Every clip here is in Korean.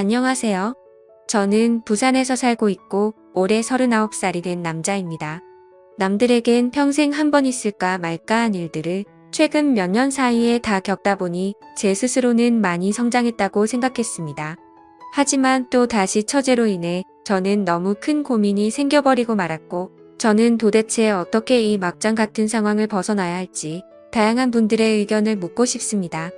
안녕하세요. 저는 부산에서 살고 있고 올해 39살이 된 남자입니다. 남들에겐 평생 한 번 있을까 말까한 일들을 최근 몇 년 사이에 다 겪다 보니 제 스스로는 많이 성장했다고 생각했습니다. 하지만 또 다시 처제로 인해 저는 너무 큰 고민이 생겨버리고 말았고, 저는 도대체 어떻게 이 막장 같은 상황을 벗어나야 할지 다양한 분들의 의견을 묻고 싶습니다.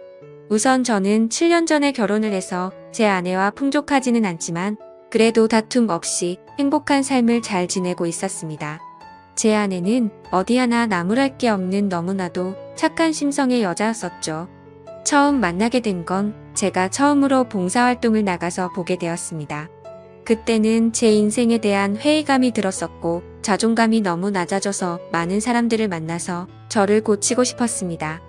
우선 저는 7년 전에 결혼을 해서 제 아내와 풍족하지는 않지만 그래도 다툼 없이 행복한 삶을 잘 지내고 있었습니다. 제 아내는 어디 하나 나무랄 게 없는 너무나도 착한 심성의 여자였었죠. 처음 만나게 된 건 제가 처음으로 봉사활동을 나가서 보게 되었습니다. 그때는 제 인생에 대한 회의감이 들었었고 자존감이 너무 낮아져서 많은 사람들을 만나서 저를 고치고 싶었습니다.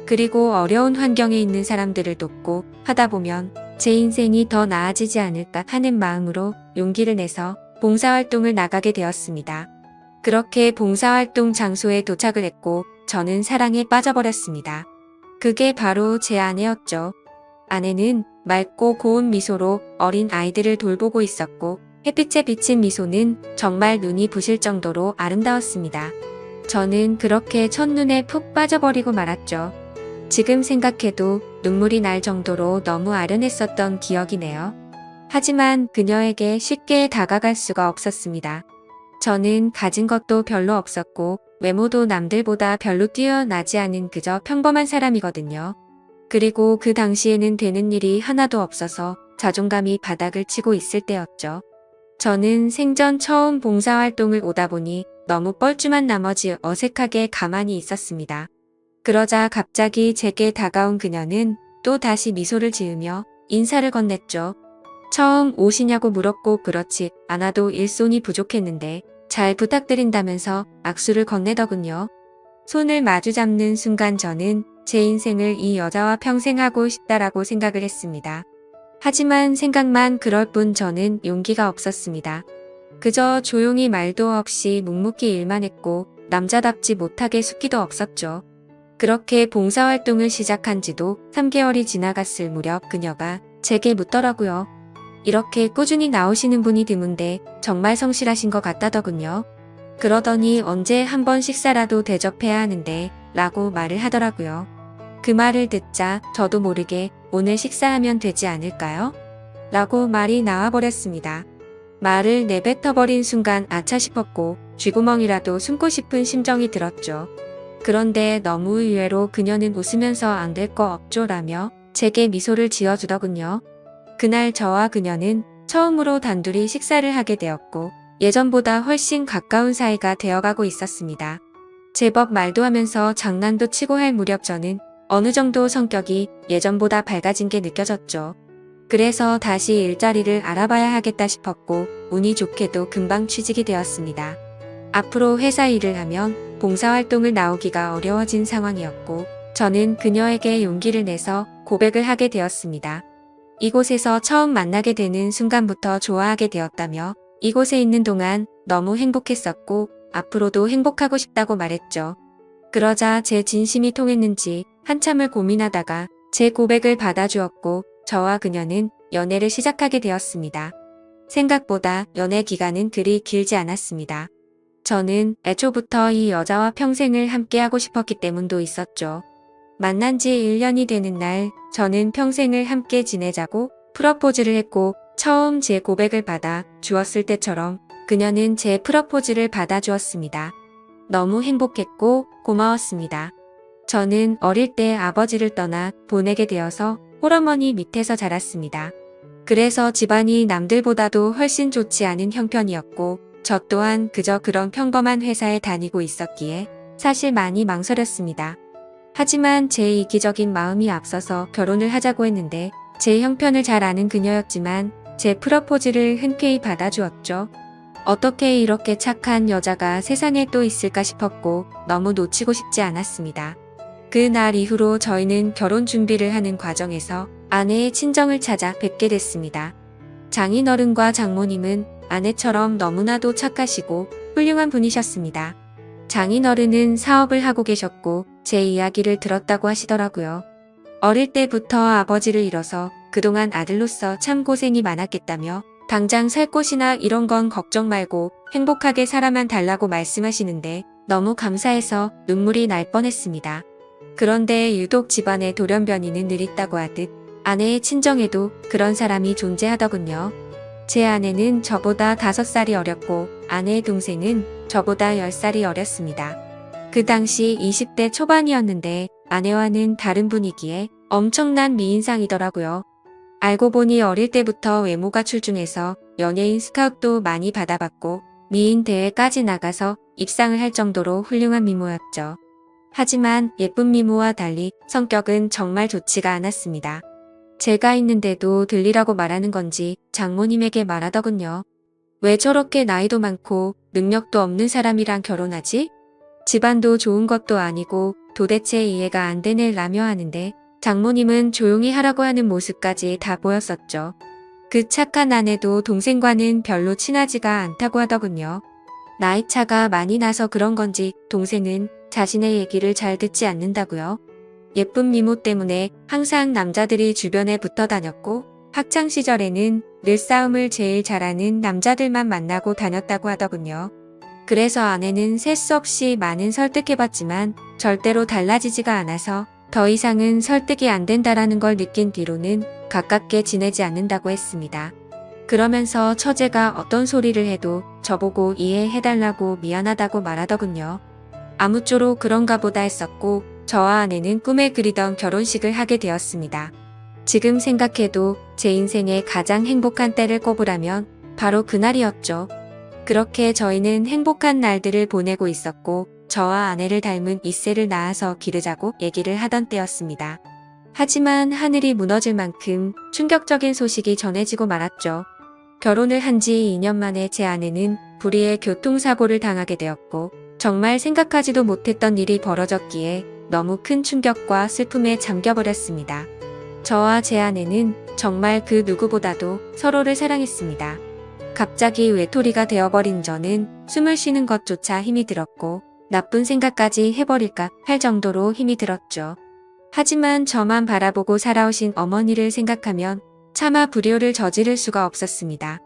그리고 어려운 환경에 있는 사람들을 돕고 하다 보면 제 인생이 더 나아지지 않을까 하는 마음으로 용기를 내서 봉사활동을 나가게 되었습니다. 그렇게 봉사활동 장소에 도착을 했고 저는 사랑에 빠져버렸습니다. 그게 바로 제 아내였죠. 아내는 맑고 고운 미소로 어린 아이들을 돌보고 있었고 햇빛에 비친 미소는 정말 눈이 부실 정도로 아름다웠습니다. 저는 그렇게 첫눈에 푹 빠져버리고 말았죠. 지금 생각해도 눈물이 날 정도로 너무 아련했었던 기억이네요. 하지만 그녀에게 쉽게 다가갈 수가 없었습니다. 저는 가진 것도 별로 없었고 외모도 남들보다 별로 뛰어나지 않은 그저 평범한 사람이거든요. 그리고 그 당시에는 되는 일이 하나도 없어서 자존감이 바닥을 치고 있을 때였죠. 저는 생전 처음 봉사활동을 오다 보니 너무 뻘쭘한 나머지 어색하게 가만히 있었습니다. 그러자 갑자기 제게 다가온 그녀는 또 다시 미소를 지으며 인사를 건넸죠. 처음 오시냐고 물었고 그렇지 않아도 일손이 부족했는데 잘 부탁드린다면서 악수를 건네더군요. 손을 마주 잡는 순간 저는 제 인생을 이 여자와 평생 하고 싶다라고 생각을 했습니다. 하지만 생각만 그럴 뿐 저는 용기가 없었습니다. 그저 조용히 말도 없이 묵묵히 일만 했고 남자답지 못하게 숙기도 없었죠. 그렇게 봉사활동을 시작한 지도 3개월이 지나갔을 무렵 그녀가 제게 묻더라고요. 이렇게 꾸준히 나오시는 분이 드문데 정말 성실하신 것 같다더군요. 그러더니 언제 한번 식사라도 대접해야 하는데 라고 말을 하더라고요. 그 말을 듣자 저도 모르게 오늘 식사하면 되지 않을까요? 라고 말이 나와버렸습니다. 말을 내뱉어버린 순간 아차 싶었고 쥐구멍이라도 숨고 싶은 심정이 들었죠. 그런데 너무 의외로 그녀는 웃으면서 안 될 거 없죠 라며 제게 미소를 지어주더군요. 그날 저와 그녀는 처음으로 단둘이 식사를 하게 되었고 예전보다 훨씬 가까운 사이가 되어가고 있었습니다. 제법 말도 하면서 장난도 치고 할 무렵 저는 어느 정도 성격이 예전보다 밝아진 게 느껴졌죠. 그래서 다시 일자리를 알아봐야 하겠다 싶었고 운이 좋게도 금방 취직이 되었습니다. 앞으로 회사 일을 하면 봉사활동을 나오기가 어려워진 상황이었고 저는 그녀에게 용기를 내서 고백을 하게 되었습니다. 이곳에서 처음 만나게 되는 순간부터 좋아하게 되었다며 이곳에 있는 동안 너무 행복했었고 앞으로도 행복하고 싶다고 말했죠. 그러자 제 진심이 통했는지 한참을 고민하다가 제 고백을 받아주었고 저와 그녀는 연애를 시작하게 되었습니다. 생각보다 연애 기간은 그리 길지 않았습니다. 저는 애초부터 이 여자와 평생을 함께하고 싶었기 때문도 있었죠. 만난 지 1년이 되는 날 저는 평생을 함께 지내자고 프러포즈를 했고 처음 제 고백을 받아 주었을 때처럼 그녀는 제 프러포즈를 받아주었습니다. 너무 행복했고 고마웠습니다. 저는 어릴 때 아버지를 떠나 보내게 되어서 홀어머니 밑에서 자랐습니다. 그래서 집안이 남들보다도 훨씬 좋지 않은 형편이었고 저 또한 그저 그런 평범한 회사에 다니고 있었기에 사실 많이 망설였습니다. 하지만 제 이기적인 마음이 앞서서 결혼을 하자고 했는데 제 형편을 잘 아는 그녀였지만 제 프러포즈를 흔쾌히 받아주었죠. 어떻게 이렇게 착한 여자가 세상에 또 있을까 싶었고 너무 놓치고 싶지 않았습니다. 그날 이후로 저희는 결혼 준비를 하는 과정에서 아내의 친정을 찾아 뵙게 됐습니다. 장인어른과 장모님은 아내처럼 너무나도 착하시고 훌륭한 분이셨습니다. 장인어른은 사업을 하고 계셨고 제 이야기를 들었다고 하시더라고요. 어릴 때부터 아버지를 잃어서 그동안 아들로서 참 고생이 많았겠다며 당장 살 곳이나 이런 건 걱정 말고 행복하게 살아만 달라고 말씀하시는데 너무 감사해서 눈물이 날 뻔했습니다. 그런데 유독 집안의 돌연변이는 느릿다고 하듯 아내의 친정에도 그런 사람이 존재하더군요. 제 아내는 저보다 5살이 어렸고 아내의 동생은 저보다 10살이 어렸습니다. 그 당시 20대 초반이었는데 아내와는 다른 분이기에 엄청난 미인상이더라고요. 알고 보니 어릴 때부터 외모가 출중해서 연예인 스카웃도 많이 받아봤고 미인 대회까지 나가서 입상을 할 정도로 훌륭한 미모였죠. 하지만 예쁜 미모와 달리 성격은 정말 좋지가 않았습니다. 제가 있는데도 들리라고 말하는 건지 장모님에게 말하더군요. 왜 저렇게 나이도 많고 능력도 없는 사람이랑 결혼하지? 집안도 좋은 것도 아니고 도대체 이해가 안 되네 라며 하는데 장모님은 조용히 하라고 하는 모습까지 다 보였었죠. 그 착한 아내도 동생과는 별로 친하지가 않다고 하더군요. 나이 차가 많이 나서 그런 건지 동생은 자신의 얘기를 잘 듣지 않는다고요. 예쁜 미모 때문에 항상 남자들이 주변에 붙어 다녔고 학창 시절에는 늘 싸움을 제일 잘하는 남자들만 만나고 다녔다고 하더군요. 그래서 아내는 셀 수 없이 많은 설득해봤지만 절대로 달라지지가 않아서 더 이상은 설득이 안 된다라는 걸 느낀 뒤로는 가깝게 지내지 않는다고 했습니다. 그러면서 처제가 어떤 소리를 해도 저보고 이해해달라고 미안하다고 말하더군요. 아무쪼록 그런가 보다 했었고 저와 아내는 꿈에 그리던 결혼식을 하게 되었습니다. 지금 생각해도 제 인생의 가장 행복한 때를 꼽으라면 바로 그날이었죠. 그렇게 저희는 행복한 날들을 보내고 있었고 저와 아내를 닮은 이세를 낳아서 기르자고 얘기를 하던 때였습니다. 하지만 하늘이 무너질 만큼 충격적인 소식이 전해지고 말았죠. 결혼을 한 지 2년 만에 제 아내는 불의의 교통사고를 당하게 되었고 정말 생각하지도 못했던 일이 벌어졌기에 너무 큰 충격과 슬픔에 잠겨버렸습니다. 저와 제 아내는 정말 그 누구보다도 서로를 사랑했습니다. 갑자기 외톨이가 되어버린 저는 숨을 쉬는 것조차 힘이 들었고 나쁜 생각까지 해버릴까 할 정도로 힘이 들었죠. 하지만 저만 바라보고 살아오신 어머니를 생각하면 차마 불효를 저지를 수가 없었습니다.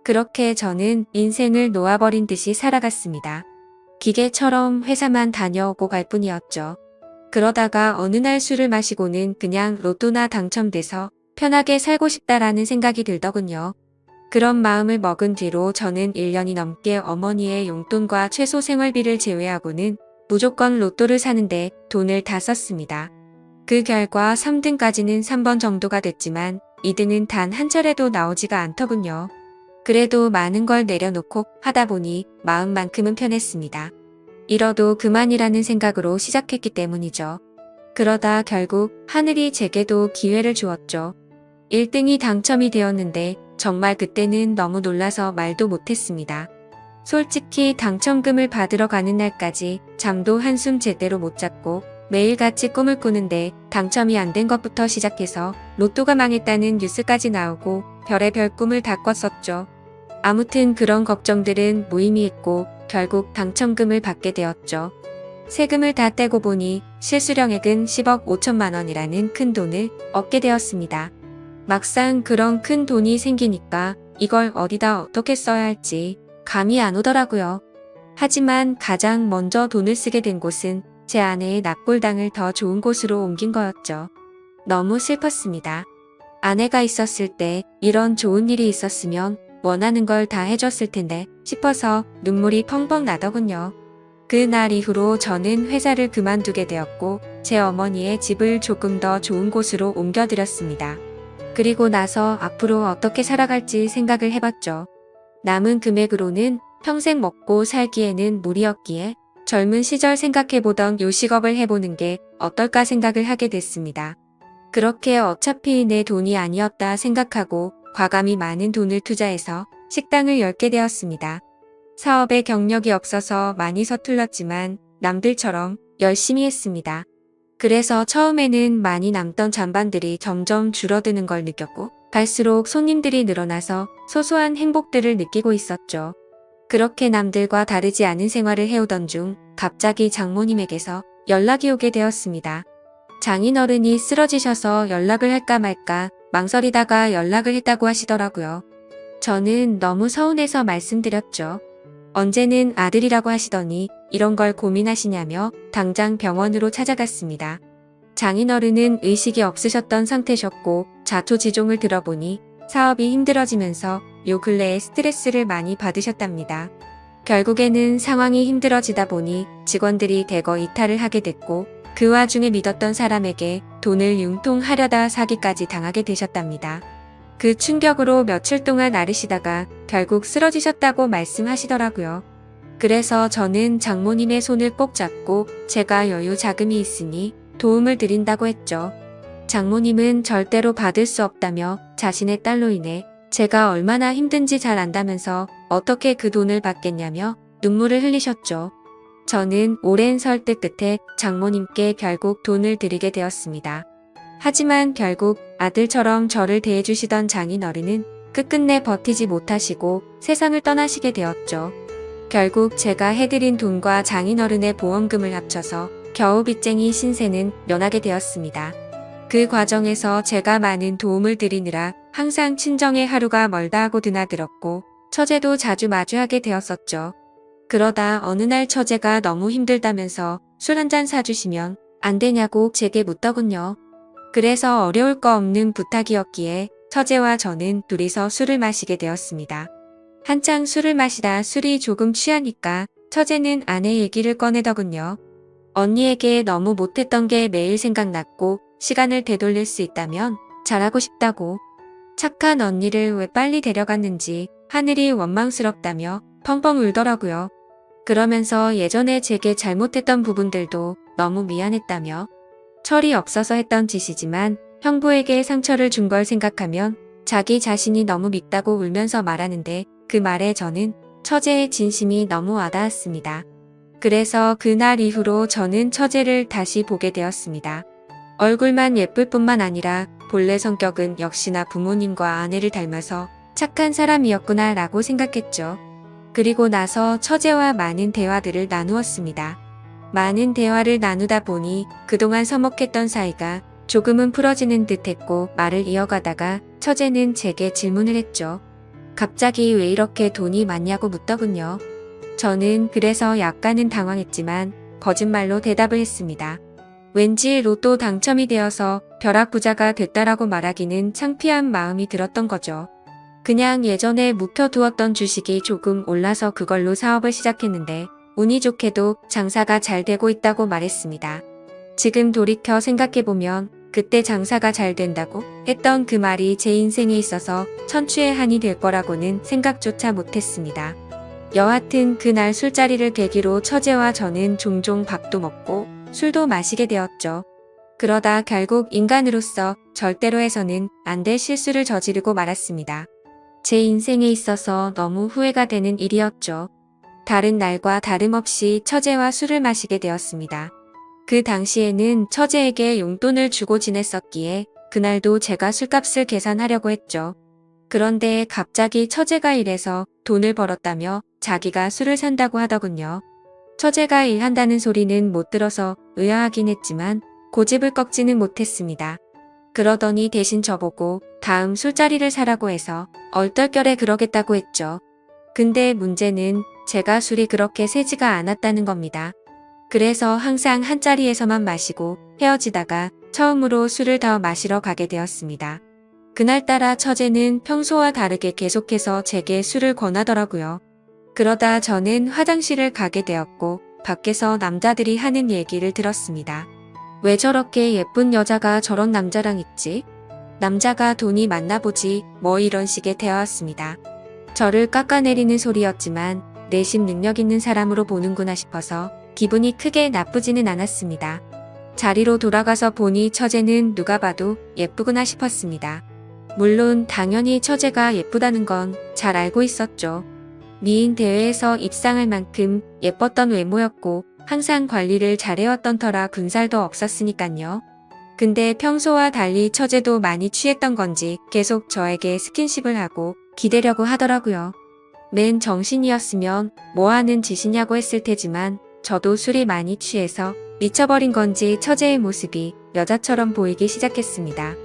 그렇게 저는 인생을 놓아버린 듯이 살아갔습니다. 기계처럼 회사만 다녀오고 갈 뿐이었죠. 그러다가 어느 날 술을 마시고는 그냥 로또나 당첨돼서 편하게 살고 싶다라는 생각이 들더군요. 그런 마음을 먹은 뒤로 저는 1년이 넘게 어머니의 용돈과 최소 생활비를 제외하고는 무조건 로또를 사는데 돈을 다 썼습니다. 그 결과 3등까지는 3번 정도가 됐지만 2등은 단 한 차례도 나오지가 않더군요. 그래도 많은 걸 내려놓고 하다 보니 마음만큼은 편했습니다. 잃어도 그만이라는 생각으로 시작했기 때문이죠. 그러다 결국 하늘이 제게도 기회를 주었죠. 1등이 당첨이 되었는데 정말 그때는 너무 놀라서 말도 못했습니다. 솔직히 당첨금을 받으러 가는 날까지 잠도 한숨 제대로 못 잤고 매일같이 꿈을 꾸는데 당첨이 안 된 것부터 시작해서 로또가 망했다는 뉴스까지 나오고 별의별 꿈을 다 꿨었죠. 아무튼 그런 걱정들은 무의미했고 결국 당첨금을 받게 되었죠. 세금을 다 떼고 보니 실수령액은 10억 5천만 원이라는 큰 돈을 얻게 되었습니다. 막상 그런 큰 돈이 생기니까 이걸 어디다 어떻게 써야 할지 감이 안 오더라고요. 하지만 가장 먼저 돈을 쓰게 된 곳은 제 아내의 납골당을 더 좋은 곳으로 옮긴 거였죠. 너무 슬펐습니다. 아내가 있었을 때 이런 좋은 일이 있었으면 원하는 걸 다 해줬을 텐데 싶어서 눈물이 펑펑 나더군요. 그날 이후로 저는 회사를 그만두게 되었고 제 어머니의 집을 조금 더 좋은 곳으로 옮겨드렸습니다. 그리고 나서 앞으로 어떻게 살아갈지 생각을 해봤죠. 남은 금액으로는 평생 먹고 살기에는 무리였기에 젊은 시절 생각해보던 요식업을 해보는 게 어떨까 생각을 하게 됐습니다. 그렇게 어차피 내 돈이 아니었다 생각하고 과감히 많은 돈을 투자해서 식당을 열게 되었습니다. 사업에 경력이 없어서 많이 서툴렀지만 남들처럼 열심히 했습니다. 그래서 처음에는 많이 남던 잔반들이 점점 줄어드는 걸 느꼈고 갈수록 손님들이 늘어나서 소소한 행복들을 느끼고 있었죠. 그렇게 남들과 다르지 않은 생활을 해오던 중 갑자기 장모님에게서 연락이 오게 되었습니다. 장인어른이 쓰러지셔서 연락을 할까 말까 망설이다가 연락을 했다고 하시더라고요. 저는 너무 서운해서 말씀드렸죠. 언제는 아들이라고 하시더니 이런 걸 고민하시냐며 당장 병원으로 찾아갔습니다. 장인어른은 의식이 없으셨던 상태셨고 자초지종을 들어보니 사업이 힘들어지면서 요 근래에 스트레스를 많이 받으셨답니다. 결국에는 상황이 힘들어지다 보니 직원들이 대거 이탈을 하게 됐고 그 와중에 믿었던 사람에게 돈을 융통하려다 사기까지 당하게 되셨답니다. 그 충격으로 며칠 동안 앓으시다가 결국 쓰러지셨다고 말씀하시더라고요. 그래서 저는 장모님의 손을 꼭 잡고 제가 여유 자금이 있으니 도움을 드린다고 했죠. 장모님은 절대로 받을 수 없다며 자신의 딸로 인해 제가 얼마나 힘든지 잘 안다면서 어떻게 그 돈을 받겠냐며 눈물을 흘리셨죠. 저는 오랜 설득 끝에 장모님께 결국 돈을 드리게 되었습니다. 하지만 결국 아들처럼 저를 대해주시던 장인어른은 끝끝내 버티지 못하시고 세상을 떠나시게 되었죠. 결국 제가 해드린 돈과 장인어른의 보험금을 합쳐서 겨우 빚쟁이 신세는 면하게 되었습니다. 그 과정에서 제가 많은 도움을 드리느라 항상 친정의 하루가 멀다 하고 드나들었고 처제도 자주 마주하게 되었었죠. 그러다 어느 날 처제가 너무 힘들다면서 술 한잔 사주시면 안 되냐고 제게 묻더군요. 그래서 어려울 거 없는 부탁이었기에 처제와 저는 둘이서 술을 마시게 되었습니다. 한창 술을 마시다 술이 조금 취하니까 처제는 아내 얘기를 꺼내더군요. 언니에게 너무 못했던 게 매일 생각났고 시간을 되돌릴 수 있다면 잘하고 싶다고. 착한 언니를 왜 빨리 데려갔는지 하늘이 원망스럽다며 펑펑 울더라고요. 그러면서 예전에 제게 잘못했던 부분들도 너무 미안했다며 철이 없어서 했던 짓이지만 형부에게 상처를 준 걸 생각하면 자기 자신이 너무 밉다고 울면서 말하는데 그 말에 저는 처제의 진심이 너무 와닿았습니다. 그래서 그날 이후로 저는 처제를 다시 보게 되었습니다. 얼굴만 예쁠 뿐만 아니라 본래 성격은 역시나 부모님과 아내를 닮아서 착한 사람이었구나 라고 생각했죠. 그리고 나서 처제와 많은 대화들을 나누었습니다. 많은 대화를 나누다 보니 그동안 서먹했던 사이가 조금은 풀어지는 듯 했고 말을 이어가다가 처제는 제게 질문을 했죠. 갑자기 왜 이렇게 돈이 많냐고 묻더군요. 저는 그래서 약간은 당황했지만 거짓말로 대답을 했습니다. 왠지 로또 당첨이 되어서 벼락부자가 됐다라고 말하기는 창피한 마음이 들었던 거죠. 그냥 예전에 묵혀두었던 주식이 조금 올라서 그걸로 사업을 시작했는데 운이 좋게도 장사가 잘 되고 있다고 말했습니다. 지금 돌이켜 생각해보면 그때 장사가 잘 된다고 했던 그 말이 제 인생에 있어서 천추의 한이 될 거라고는 생각조차 못했습니다. 여하튼 그날 술자리를 계기로 처제와 저는 종종 밥도 먹고 술도 마시게 되었죠. 그러다 결국 인간으로서 절대로 해서는 안 될 실수를 저지르고 말았습니다. 제 인생에 있어서 너무 후회가 되는 일이었죠. 다른 날과 다름없이 처제와 술을 마시게 되었습니다. 그 당시에는 처제에게 용돈을 주고 지냈었기에 그날도 제가 술값을 계산하려고 했죠. 그런데 갑자기 처제가 일해서 돈을 벌었다며 자기가 술을 산다고 하더군요. 처제가 일한다는 소리는 못 들어서 의아하긴 했지만 고집을 꺾지는 못했습니다. 그러더니 대신 저보고 다음 술자리를 사라고 해서 얼떨결에 그러겠다고 했죠. 근데 문제는 제가 술이 그렇게 세지가 않았다는 겁니다. 그래서 항상 한 자리에서만 마시고 헤어지다가 처음으로 술을 더 마시러 가게 되었습니다. 그날따라 처제는 평소와 다르게 계속해서 제게 술을 권하더라고요. 그러다 저는 화장실을 가게 되었고 밖에서 남자들이 하는 얘기를 들었습니다. 왜 저렇게 예쁜 여자가 저런 남자랑 있지? 남자가 돈이 많나 보지 뭐 이런 식의 대화였습니다. 저를 깎아내리는 소리였지만 내심 능력 있는 사람으로 보는구나 싶어서 기분이 크게 나쁘지는 않았습니다. 자리로 돌아가서 보니 처제는 누가 봐도 예쁘구나 싶었습니다. 물론 당연히 처제가 예쁘다는 건 잘 알고 있었죠. 미인 대회에서 입상할 만큼 예뻤던 외모였고 항상 관리를 잘해왔던 터라 군살도 없었으니깐요. 근데 평소와 달리 처제도 많이 취했던 건지 계속 저에게 스킨십을 하고 기대려고 하더라고요. 맨 정신이었으면 뭐하는 짓이냐고 했을 테지만 저도 술이 많이 취해서 미쳐버린 건지 처제의 모습이 여자처럼 보이기 시작했습니다.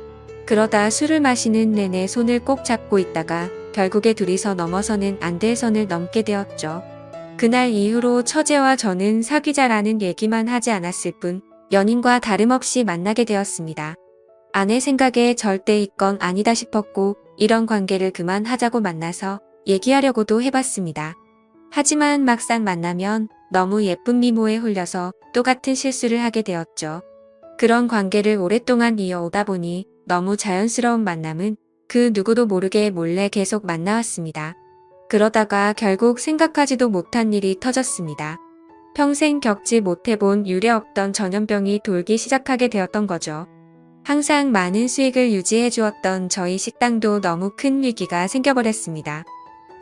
그러다 술을 마시는 내내 손을 꼭 잡고 있다가 결국에 둘이서 넘어서는 안 될 선을 넘게 되었죠. 그날 이후로 처제와 저는 사귀자라는 얘기만 하지 않았을 뿐 연인과 다름없이 만나게 되었습니다. 아내 생각에 절대 이건 아니다 싶었고 이런 관계를 그만하자고 만나서 얘기하려고도 해봤습니다. 하지만 막상 만나면 너무 예쁜 미모에 홀려서 똑같은 실수를 하게 되었죠. 그런 관계를 오랫동안 이어오다 보니 너무 자연스러운 만남은 그 누구도 모르게 몰래 계속 만나왔습니다. 그러다가 결국 생각하지도 못한 일이 터졌습니다. 평생 겪지 못해본 유례 없던 전염병이 돌기 시작하게 되었던 거죠. 항상 많은 수익을 유지해 주었던 저희 식당도 너무 큰 위기가 생겨버렸습니다.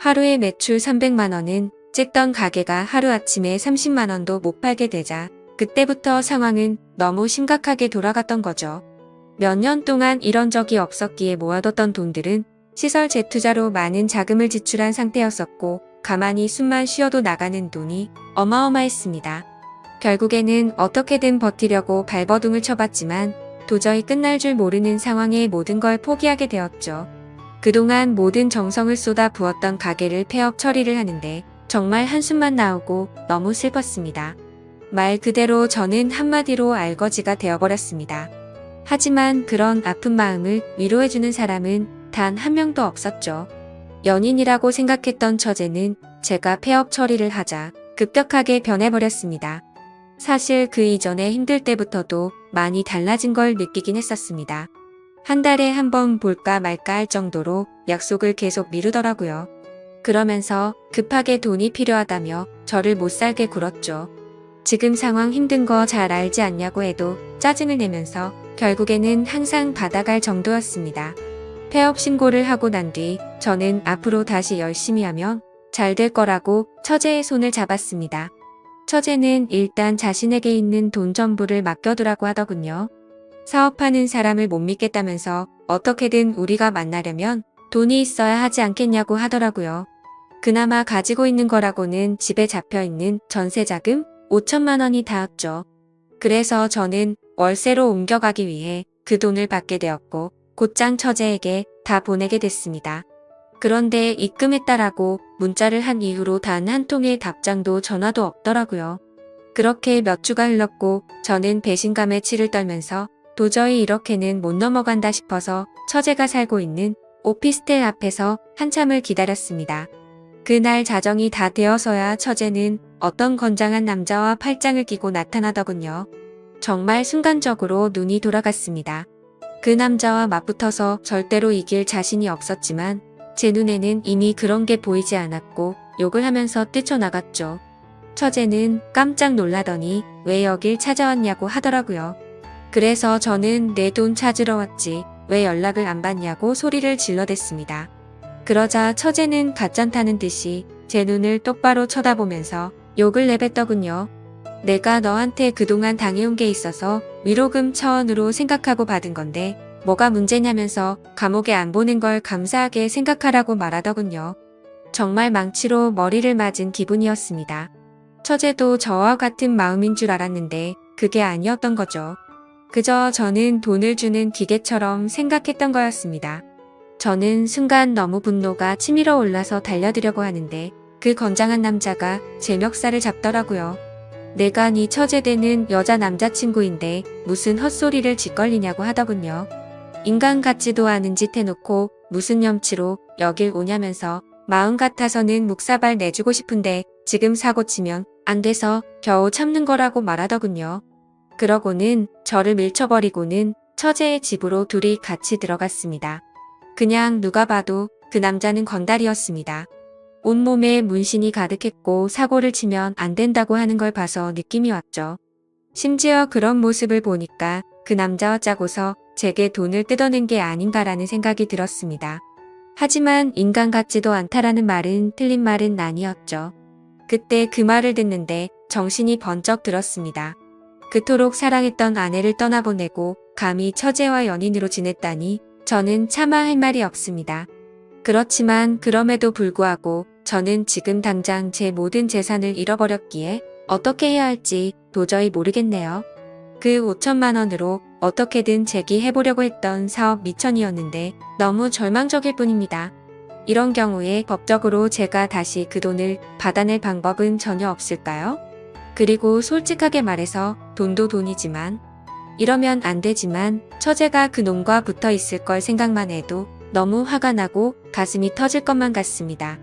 하루에 매출 300만 원은 찍던 가게가 하루아침에 30만 원도 못 팔게 되자 그때부터 상황은 너무 심각하게 돌아갔던 거죠. 몇 년 동안 이런 적이 없었기에 모아뒀던 돈들은 시설 재투자로 많은 자금을 지출한 상태였었고 가만히 숨만 쉬어도 나가는 돈이 어마어마했습니다. 결국에는 어떻게든 버티려고 발버둥을 쳐봤지만 도저히 끝날 줄 모르는 상황에 모든 걸 포기하게 되었죠. 그동안 모든 정성을 쏟아 부었던 가게를 폐업 처리를 하는데 정말 한숨만 나오고 너무 슬펐습니다. 말 그대로 저는 한마디로 알거지가 되어버렸습니다. 하지만 그런 아픈 마음을 위로해주는 사람은 단 한 명도 없었죠. 연인이라고 생각했던 처제는 제가 폐업 처리를 하자 급격하게 변해버렸습니다. 사실 그 이전에 힘들 때부터도 많이 달라진 걸 느끼긴 했었습니다. 한 달에 한 번 볼까 말까 할 정도로 약속을 계속 미루더라고요. 그러면서 급하게 돈이 필요하다며 저를 못 살게 굴었죠. 지금 상황 힘든 거 잘 알지 않냐고 해도 짜증을 내면서 결국에는 항상 받아갈 정도였습니다. 폐업 신고를 하고 난 뒤 저는 앞으로 다시 열심히 하면 잘 될 거라고 처제의 손을 잡았습니다. 처제는 일단 자신에게 있는 돈 전부를 맡겨두라고 하더군요. 사업하는 사람을 못 믿겠다면서 어떻게든 우리가 만나려면 돈이 있어야 하지 않겠냐고 하더라고요. 그나마 가지고 있는 거라고는 집에 잡혀있는 전세자금 5천만 원이 닿았죠. 그래서 저는 월세로 옮겨가기 위해 그 돈을 받게 되었고 곧장 처제에게 다 보내게 됐습니다. 그런데 입금했다라고 문자를 한 이후로 단 한 통의 답장도 전화도 없더라고요. 그렇게 몇 주가 흘렀고 저는 배신감에 치를 떨면서 도저히 이렇게는 못 넘어간다 싶어서 처제가 살고 있는 오피스텔 앞에서 한참을 기다렸습니다. 그날 자정이 다 되어서야 처제는 어떤 건장한 남자와 팔짱을 끼고 나타나더군요. 정말 순간적으로 눈이 돌아갔습니다. 그 남자와 맞붙어서 절대로 이길 자신이 없었지만 제 눈에는 이미 그런 게 보이지 않았고 욕을 하면서 뛰쳐나갔죠. 처제는 깜짝 놀라더니 왜 여길 찾아왔냐고 하더라고요. 그래서 저는 내 돈 찾으러 왔지 왜 연락을 안 받냐고 소리를 질러댔습니다. 그러자 처제는 가짠타는 듯이 제 눈을 똑바로 쳐다보면서 욕을 내뱉더군요. 내가 너한테 그동안 당해온 게 있어서 위로금 차원으로 생각하고 받은 건데 뭐가 문제냐면서 감옥에 안 보낸 걸 감사하게 생각하라고 말하더군요. 정말 망치로 머리를 맞은 기분이었습니다. 처제도 저와 같은 마음인 줄 알았는데 그게 아니었던 거죠. 그저 저는 돈을 주는 기계처럼 생각했던 거였습니다. 저는 순간 너무 분노가 치밀어 올라서 달려들려고 하는데 그 건장한 남자가 제 멱살을 잡더라고요. 내가 네 처제되는 여자 남자친구인데 무슨 헛소리를 짓걸리냐고 하더군요. 인간 같지도 않은 짓 해놓고 무슨 염치로 여길 오냐면서 마음 같아서는 묵사발 내주고 싶은데 지금 사고치면 안 돼서 겨우 참는 거라고 말하더군요. 그러고는 저를 밀쳐버리고는 처제의 집으로 둘이 같이 들어갔습니다. 그냥 누가 봐도 그 남자는 건달이었습니다. 온몸에 문신이 가득했고 사고를 치면 안 된다고 하는 걸 봐서 느낌이 왔죠. 심지어 그런 모습을 보니까 그 남자와 짜고서 제게 돈을 뜯어낸 게 아닌가라는 생각이 들었습니다. 하지만 인간 같지도 않다라는 말은 틀린 말은 아니었죠. 그때 그 말을 듣는데 정신이 번쩍 들었습니다. 그토록 사랑했던 아내를 떠나보내고 감히 처제와 연인으로 지냈다니 저는 차마 할 말이 없습니다. 그렇지만 그럼에도 불구하고 저는 지금 당장 제 모든 재산을 잃어버렸기에 어떻게 해야 할지 도저히 모르겠네요. 그 5천만 원으로 어떻게든 재기해보려고 했던 사업 미천이었는데 너무 절망적일 뿐입니다. 이런 경우에 법적으로 제가 다시 그 돈을 받아낼 방법은 전혀 없을까요? 그리고 솔직하게 말해서 돈도 돈이지만 이러면 안 되지만 처제가 그 놈과 붙어 있을 걸 생각만 해도 너무 화가 나고 가슴이 터질 것만 같습니다.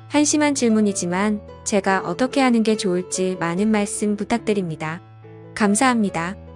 한심한 질문이지만 제가 어떻게 하는 게 좋을지 많은 말씀 부탁드립니다. 감사합니다.